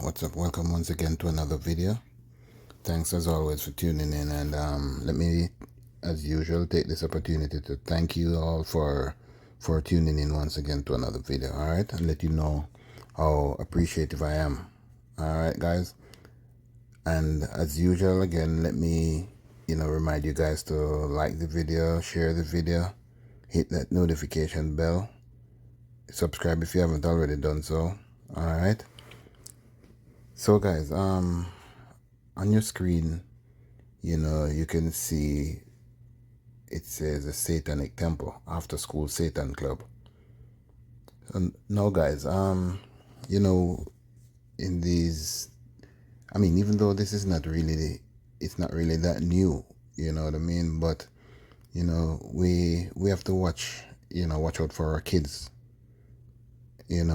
What's up? Welcome once again to another video. Thanks as always for tuning in, and let me, as usual, take this opportunity to thank you all for tuning in once again to another video. All right, and let you know how appreciative I am. All right, guys, and as usual, again, let me remind you guys to like the video, share the video, hit that notification bell, subscribe if you haven't already done so. All right. So guys, on your screen, you can see it says a Satanic Temple, After School Satan Club. And now guys, in these, even though this is not really, it's not really that new, you know what I mean? But, we have to watch out for our kids, and,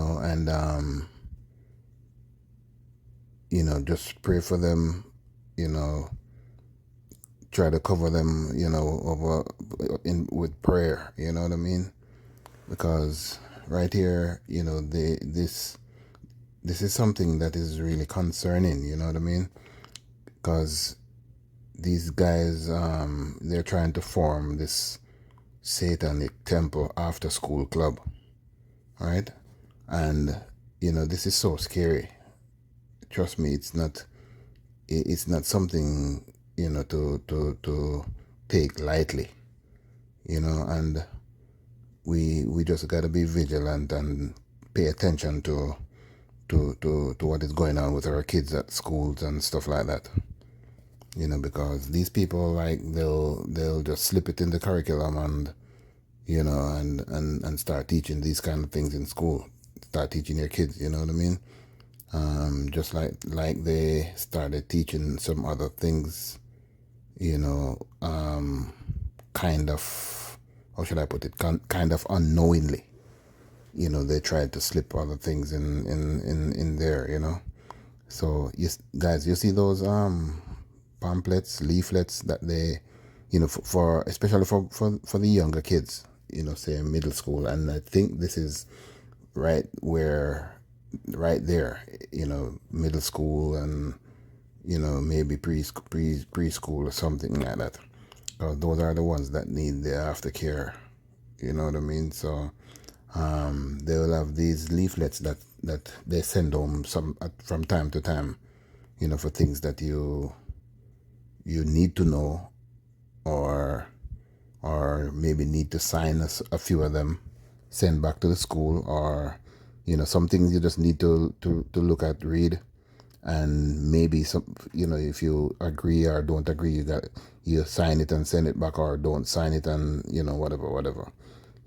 just pray for them, try to cover them, over with prayer, you know what I mean? Because right here, this is something that is really concerning, you know what I mean? Because these guys, they're trying to form this Satanic Temple After School Club, right? And this is so scary. Trust me, it's not something to take lightly, and we just got to be vigilant and pay attention to what is going on with our kids at schools and stuff like that, because these people, like, they'll just slip it in the curriculum and and start teaching these kind of things in school, start teaching your kids, you know what I mean? Just like they started teaching some other things, kind of, how should I put it, kind of unknowingly, they tried to slip other things in there, So you guys, you see those pamphlets, leaflets that they, for especially for the younger kids, say middle school, and I think this is right there, middle school and, maybe preschool or something like that. Those are the ones that need the aftercare, you know what I mean? So they will have these leaflets that they send home from time to time, for things that you need to know, or maybe need to sign a few of them, send back to the school, or some things you just need to look at, read, and maybe some, if you agree or don't agree, you sign it and send it back, or don't sign it and whatever.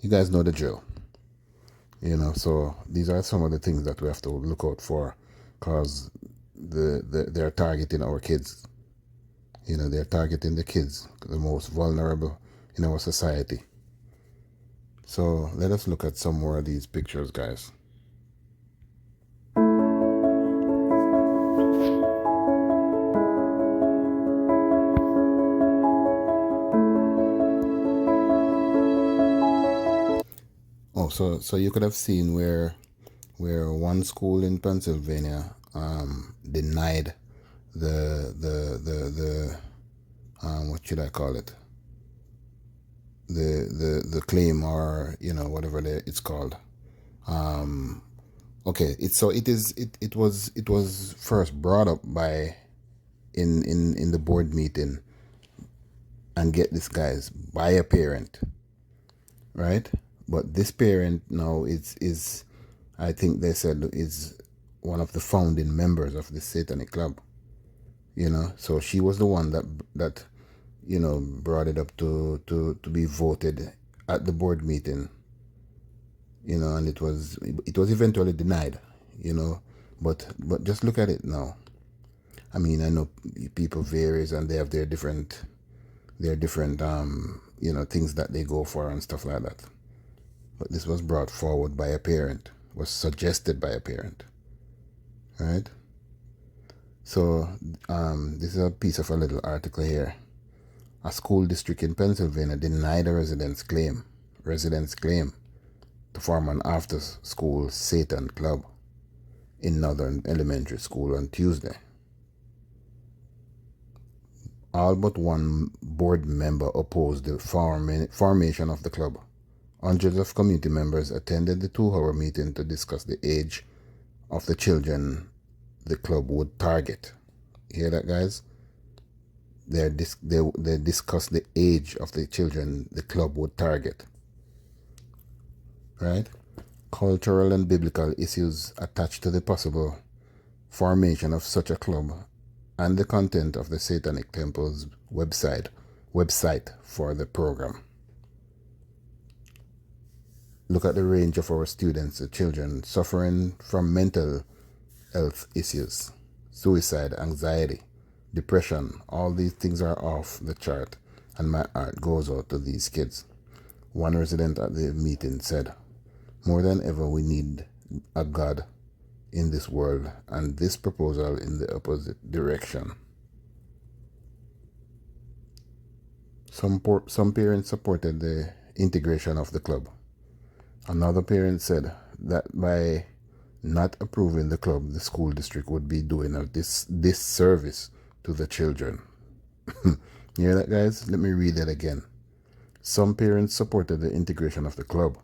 You guys know the drill. So these are some of the things that we have to look out for, because they're targeting our kids. They're targeting the kids, the most vulnerable in our society. So let us look at some more of these pictures, guys. Oh, so you could have seen where one school in Pennsylvania denied the what should I call it? The claim, or whatever it's called. Okay, it was first brought up by in the board meeting, and get this, guys, by a parent, right? But this parent now is I think they said is one of the founding members of the Satanic Club. So she was the one that brought it up to be voted at the board meeting, and it was eventually denied, but just look at it now. I know people varies, and they have their different things that they go for and stuff like that. But this was brought forward by a parent, was suggested by a parent. All right? So this is a piece of a little article here. A school district in Pennsylvania denied a resident's claim to form an after-school Satan club in Northern Elementary School on Tuesday. All but one board member opposed the formation of the club. Hundreds of community members attended the 2-hour meeting to discuss the age of the children the club would target. Hear that, guys? They discussed the age of the children the club would target. Right? Cultural and biblical issues attached to the possible formation of such a club and the content of the Satanic Temple's website for the program. Look at the range of our students, the children suffering from mental health issues, suicide, anxiety, depression. All these things are off the chart, and my heart goes out to these kids. One resident at the meeting said, "More than ever, we need a God in this world, and this proposal in the opposite direction." Some parents supported the integration of the club. Another parent said that by not approving the club, the school district would be doing a disservice to the children. You hear that, guys? Let me read that again. Some parents supported the integration of the club.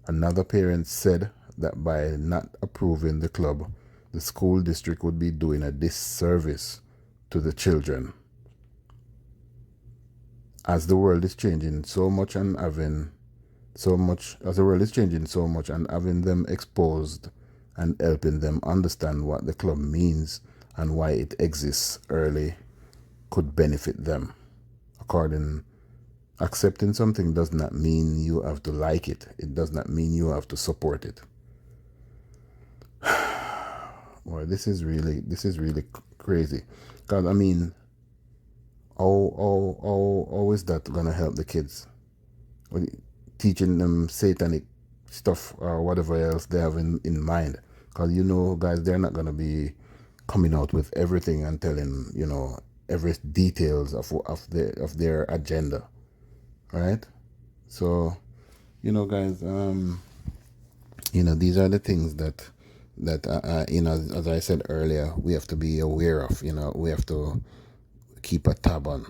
Another parent said that by not approving the club, the school district would be doing a disservice to the children. As the world is changing so much and having them exposed and helping them understand what the club means and why it exists early could benefit them. Accepting something does not mean you have to like it. It does not mean you have to support it. Boy, this is really crazy. Because I mean, how is that gonna help the kids? Teaching them satanic stuff or whatever else they have in mind. Because guys, they're not gonna be coming out with everything and telling every details of their agenda, right? So guys, these are the things that as I said earlier, we have to be aware of. We have to keep a tab on,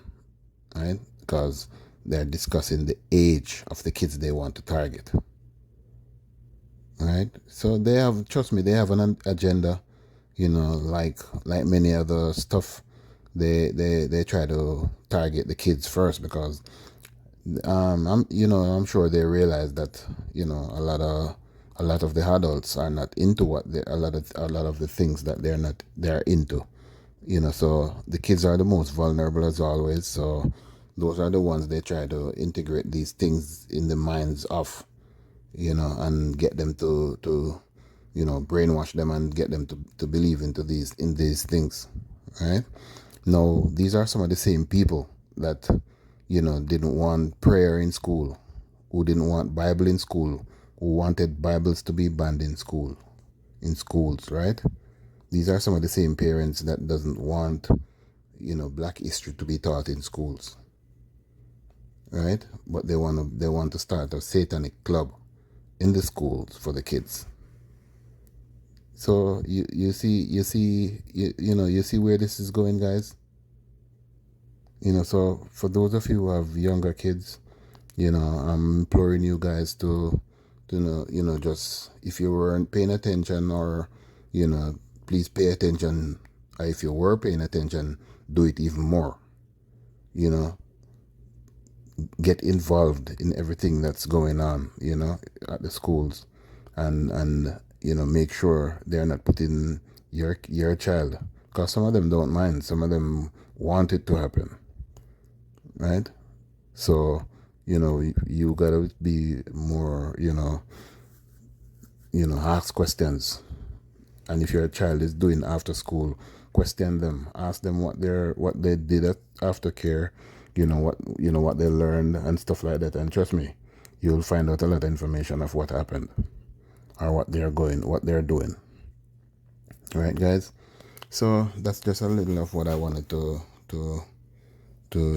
right? Because they're discussing the age of the kids they want to target, right? So they have, trust me, they have an agenda. Like many other stuff, they try to target the kids first because I'm sure they realize that a lot of the adults are not into a lot of the things that they're into. So the kids are the most vulnerable as always. So those are the ones they try to integrate these things in the minds of, and get them to brainwash them and get them to believe in these things, right? Now, these are some of the same people that, didn't want prayer in school, who didn't want Bible in school, who wanted Bibles to be banned in schools, right? These are some of the same parents that doesn't want, Black history to be taught in schools, right? But they want to start a satanic club in the schools for the kids. So you see where this is going, guys. So for those of you who have younger kids, I'm imploring you guys to just, if you weren't paying attention, or please pay attention. If you were paying attention, do it even more. Get involved in everything that's going on, at the schools, and make sure they're not putting your child, because some of them don't mind, some of them want it to happen, right? So you gotta be more, ask questions. And if your child is doing after school, question them, ask them what they did at aftercare, what they learned and stuff like that. And trust me, you'll find out a lot of information of what happened or what they're doing. All right, guys. So that's just a little of what I wanted to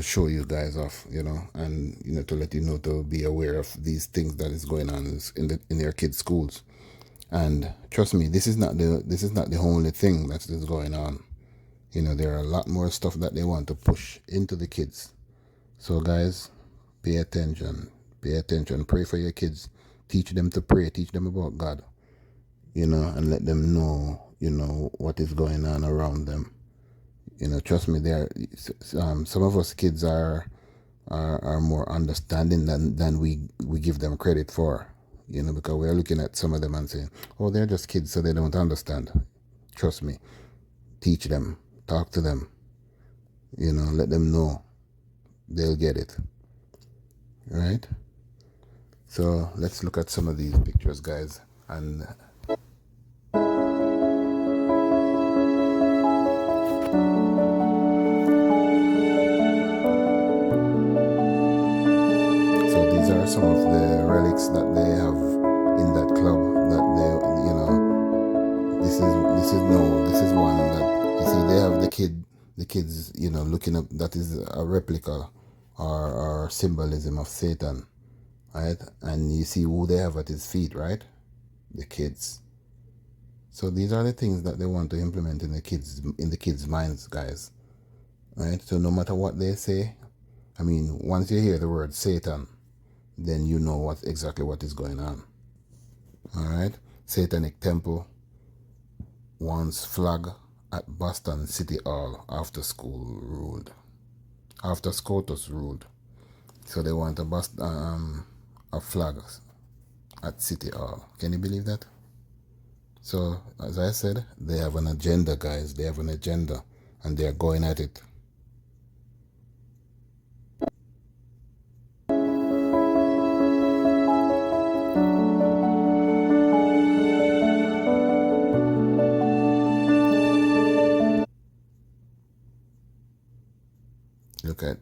show you guys off, and to let you know to be aware of these things that is going on in your kids' schools. And trust me, this is not the only thing that is going on. There are a lot more stuff that they want to push into the kids. So guys, pay attention. Pay attention. Pray for your kids. Teach them to pray. Teach them about God. And let them know, what is going on around them. Trust me, some of us kids are more understanding than we give them credit for. Because we're looking at some of them and saying, oh, they're just kids, so they don't understand. Trust me. Teach them. Talk to them. Let them know. They'll get it. Right? So let's look at some of these pictures, guys. And so these are some of the relics that they have in that club that this is one that you see they have the kids looking up. That is a replica or symbolism of Satan, right? And you see who they have at his feet, right? The kids. So these are the things that they want to implement in the kids' minds, guys. Right? So no matter what they say, once you hear the word Satan, then you know exactly what is going on. Alright? Satanic Temple wants flag at Boston City Hall after SCOTUS ruled. So they want a flag at City Hall. Can you believe that? So, as I said, they have an agenda, guys. They have an agenda, and they are going at it.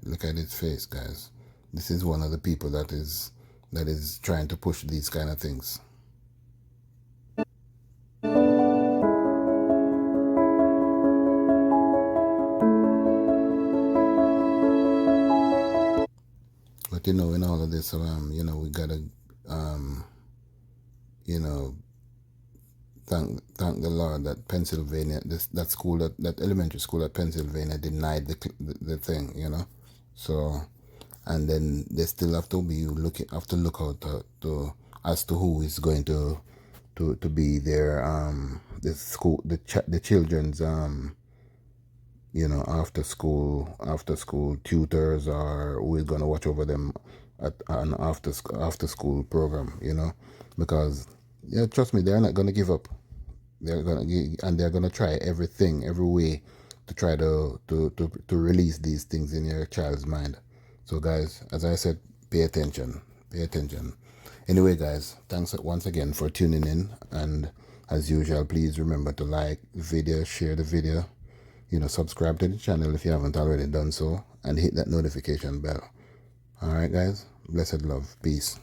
Look at his face, guys. This is one of the people that is trying to push these kind of things. But in all of this, we gotta, thank the Lord that Pennsylvania, that elementary school at Pennsylvania denied the thing, So, and then they still have to look out as to who is going to be their the school the children's after school tutors, or who is going to watch over them at an after school program, because trust me, they're not going to give up. They're going to try everything, every way to try to release these things in your child's mind. So guys, as I said, pay attention. Anyway, guys, thanks once again for tuning in, and as usual, please remember to like the video, share the video, subscribe to the channel if you haven't already done so, and hit that notification bell. Alright guys, blessed love, peace.